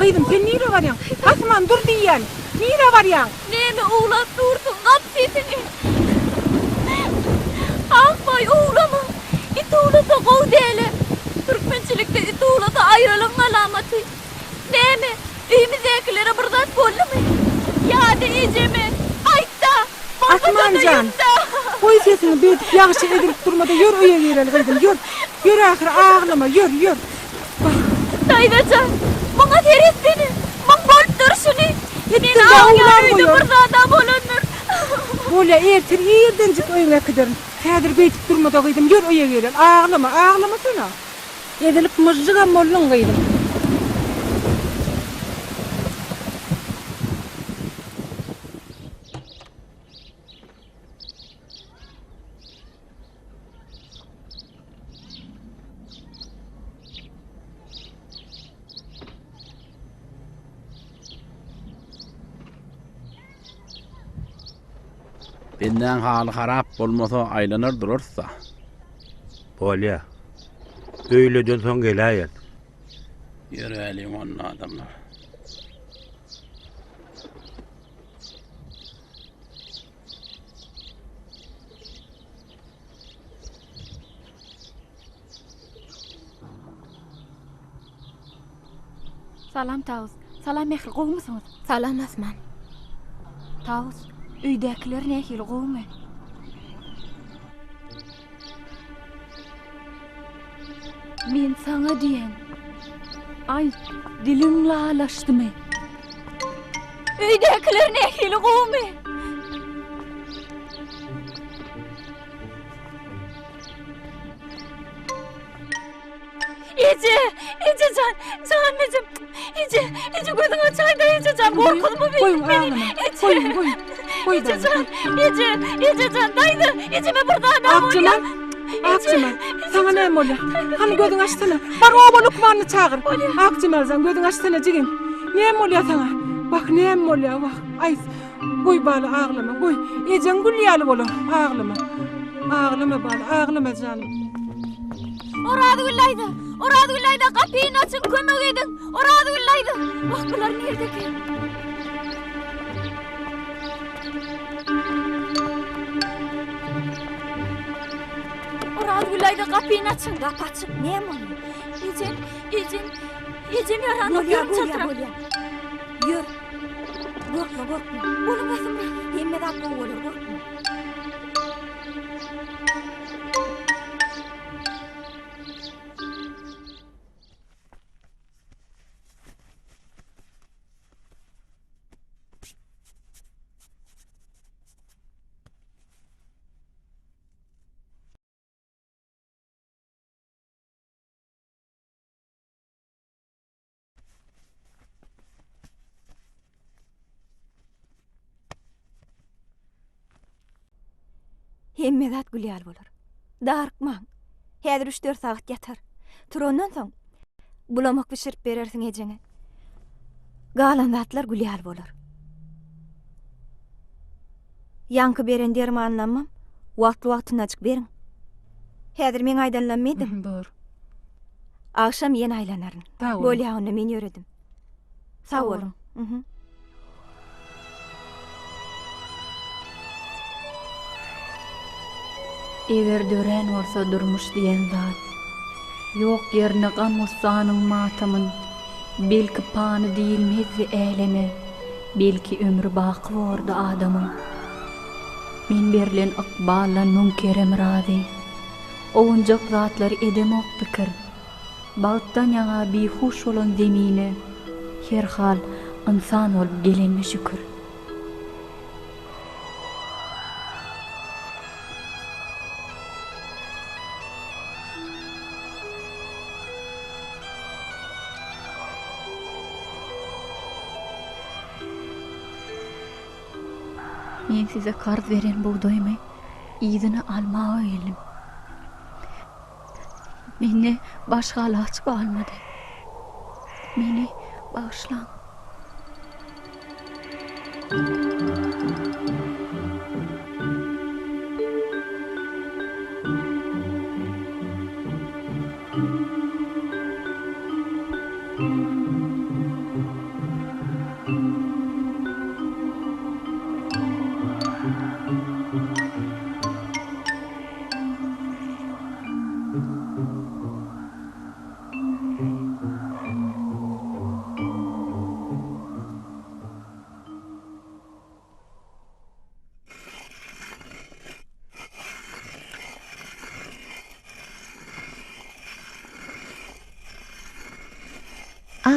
Kıydım sen nire varyan? Asman dur diyen. Nire varyan? Nemi oğlan dursun kap sesini. Akbay oğlamı. İt oğlata kov değili. Türkmençilikte it oğlata ayrılın alamatı. Nemi? Üyümüzdekilere bırdaş bollu mu? Ya de ecemi. Aytta. Asmancan. Koy sesini büyütüp yağışı edilip durmada yör öye gireli kıydım. Yör ahir ağlama yör. Daydacan. Bana teres beni. Bana bolup dur şunu. Yettin de oğlan koyuyor. Burada adam olunur. Böyle ertir yerdencik öyüne kıdırın. Kadir büyütüp durmada kıydım yör öye gireli. Ağlama sana. Edilip mızcığa mollun kıydım. Benden halı harap bolmasa aylanır durursa. Polya. Öyleden son gelayen. Yürüyelim onun adamlar. Salam Tavus. Salam mehri qoğ musunuz? Salam Asman. Tavus. Uydakiler ne hil qoğ mu? Men sana diyen. Ay dilim lalaştı mı? Uydakiler ne hil qoğ mu? İyice canımcım. İyice gözün açayda iyice can. Korkulma Koyun benim. ağlama. Koyun. İyice can. Daydı. İçime burada adam Akçımal, sana ne molla? Hani gözün açsana. Bak oğlu Lukman'ı çağır. Akçımal sen gözün açsana cigin. Ne molla sana? Bak ne molla bak. Ay, koy bana ağlama koy. Ecen gülyalı bolun ağlama. Ağlama bana ağlama canım. Orada güllaydı. Kapıyı açın kömek edin. Orada güllaydı. Bak bunlar nerede ki? Orada güllaydı. Kapıyı açın. Kapı açık. Ne mi oluyor? İyicen yaranıp yarım çatıra. Yür. Korkma. Olmasın bırak. Yemeden bu olur, korkma. Hemmedat gülyal bolur. Darıkmaň. Häzir 3-4 saat yatar. Turondan soň bulamak pişirip berersiň ejeňe. Galan zatlar gülyal bolur. Yankı beren derimi anlamam. Wagt-wagtyna açyk beriň. Häzir men aýdanlanmaýdym. Bor. Akşam ýene aýlanaryn. Bolýagyny men ýöredim. Sag bolun. Eger dören olsa durmuş diyen zat. Yok yerine gamussanyň matamyn. Belki pany diýilmezdi eýleme. Belki ömrü baqy bordy adamyň. Men berilen ykballa münkerem razy. Owunjak zatlar edemok pikir. Bagtdan ýaňa bihuş bolan zemine. Her hal insan bolup gelenme şükür. Men size karz veren buğdaymy ýygyny almagy elim. Meni başga alaç almady. Meni bağışlaň.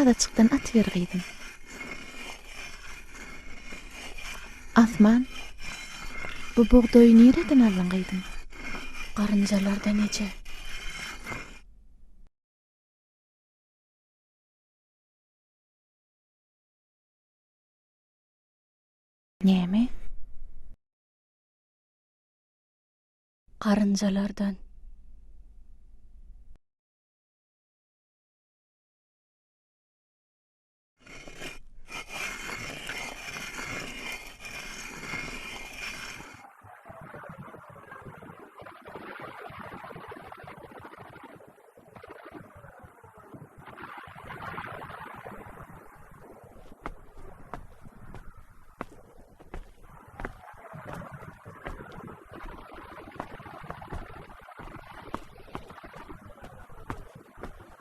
adaçykdan atybergýdim. Asman, bu bugdoy nereden alıngydyň? Garynjalardan eje. Näme? Garynjalardan.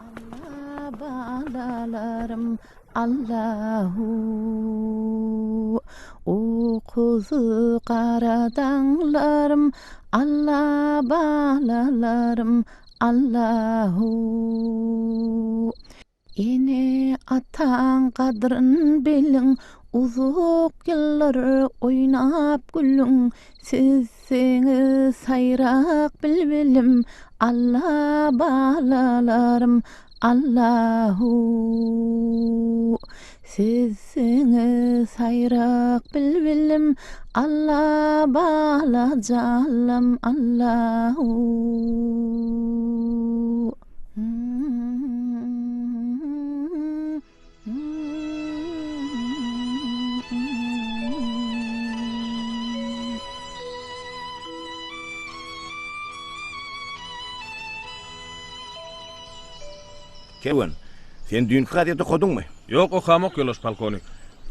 Allah balalarım Allahu o kuzu karadanlarım Allah balalarım Allahu yine atan kadrın bilin uzuk yıllar oynap gülün siz seni sayrak bilbilim Allah balalarım Allahu siz seni sayrak bilbilim Allah balacalam Allahu Kerwen, sen dünkü gazetede okudun mu? Yok, okamok yolos polkovnik.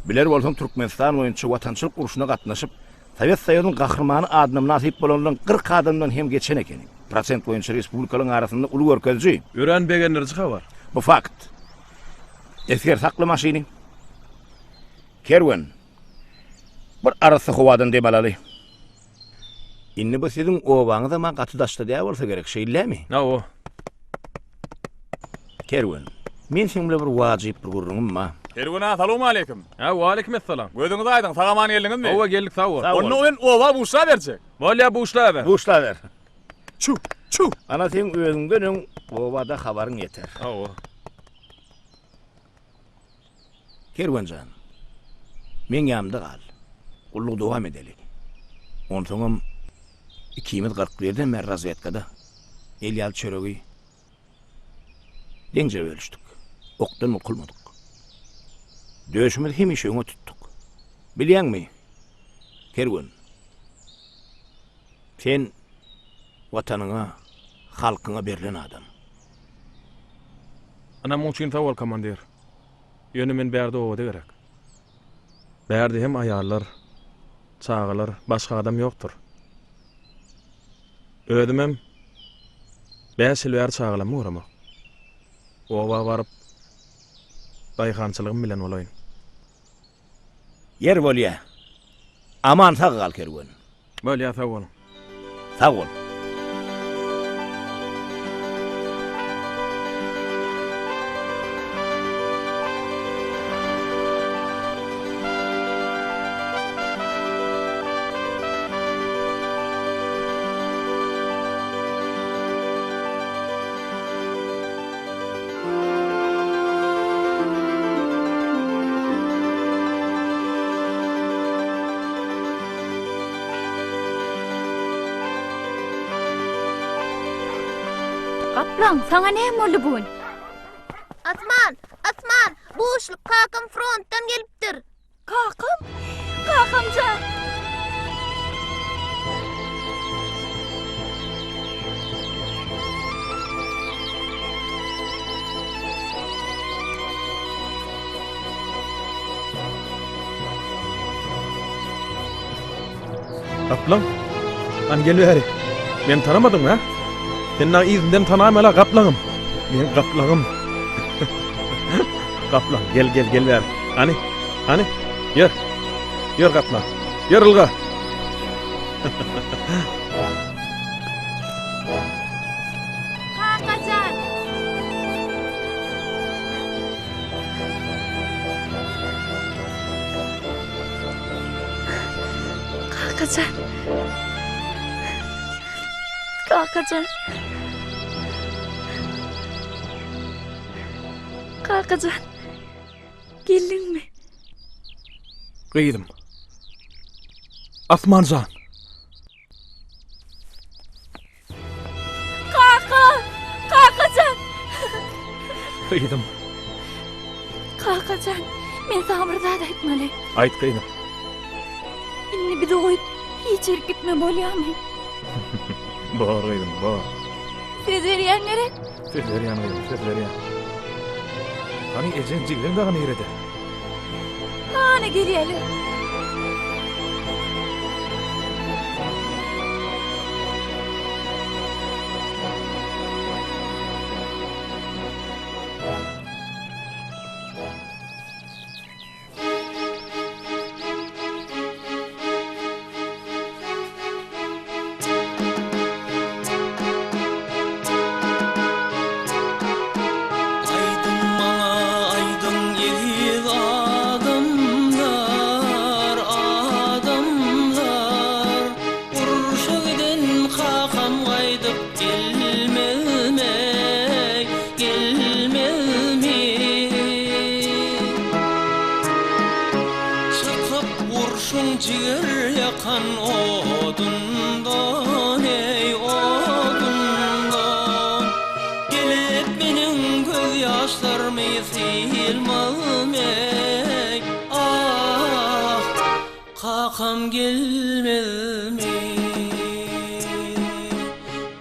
Biler bolsaň Türkmenistan boýunça watançylyk uruşuna gatnaşyp, Sovet Soýuzynyň gahrmany adyna nasip bolanlaryň 40 adamdan hem geçen eken. Prosent boýunça respublikalaryň arasynda uly görkezji. Örenbegenler çyka bar. Bu fakt. Esker saklı maşini. Kerwen. Bir arasy howadan debalaly. Inni bu sizin owaňyza ma gatydaşda diýe bolsa gerek şeýlemi? Na o. Kerwen. Men seňle bir wajyp bir gurrunum ma. Kerwen, assalamu alaykum. Ha, wa alaykum assalam. Gödüňiz aýdyň, tagaman geldiňizmi? Owa geldik sağ ol. Onu ben owa buşla berjek. Bolya bu işler be. Bu işler ver. Çu, çu. Ana sen özüňden owada habaryň ýeter. Ha o. Kerwenjan. Men ýamda gal. Ulluq dowam edeli. Onsoňam 2041-de men razvedkada Elyal çöregi deňje bölüşdik. Okdan okulmadyk. Döşümüz hemişe öňe tuttuk. Bilýärmi? Kerwen. Sen watanyňa, halkyňa berilen adam. Ana muçin tawal komandir. Ýöne men bärde owada gerek. Bärde hem aýallar, çağalar, başga adam ýokdur. Ödümem bäsilwer çağalamy uramak. Owa baryp daýhançylygym bilen olaýyn. Yer bolýa. Aman sag gal Kerwen. Bolya sağ ol. Sag ol. Kaplan, sana näme boldy bugün? Asman, bu uşluk kakam frontdan gelipdir. Kakamca. Kaplan. An gelýär. Men tanamadym ha? Senin izinden tanayım hala kaplanım. Men kaplanım. Kaplan gel ver. Hani? Yer kaplan. Yer ılga. Kakacan. Kakacan. Kakacan. Kakacan. Geldin mi? Gıydım. Asmancan. Kakacan. Gıydım. Kakacan. Men sana bir zat aytmaly. Ayt gıydım. Inni bir doýup hiç erik gitme bolýarmy? Bar gıydım, bar. Sezerýän gerek. Sezerýän gıydım, sezerýän. Hani ejen jiglen daga nerede? Ana gelýäli. Ciğer yakan odundan ey odundan gelip benim göz yaşlarımı silmem ey ah kakam gelmez mi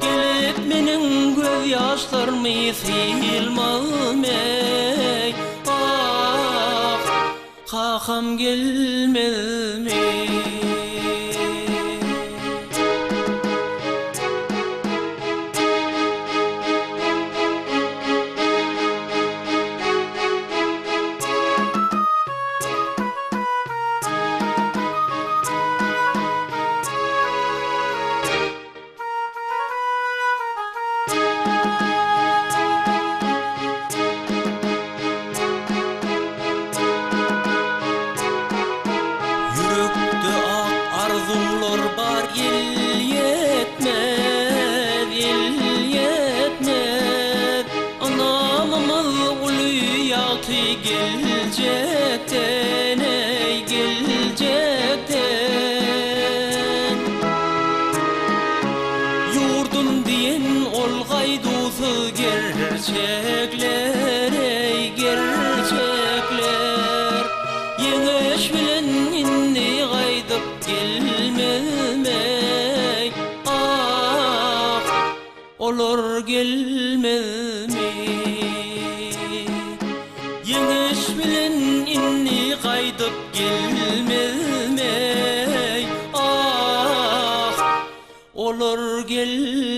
gelip benim göz yaşlarımı silmem ey ah kakam gelmez mi Yürekde ak arzular var il yetmez anamamız uluyatı gelecekten ey gelecekten yurdum diyen ol gaydusu gerçekler ey gerçekler yemiş bilen inni gaydıp gelmez ah olur gelmez mi yemiş bilen inni gaydıp gelmez ah olur gelmez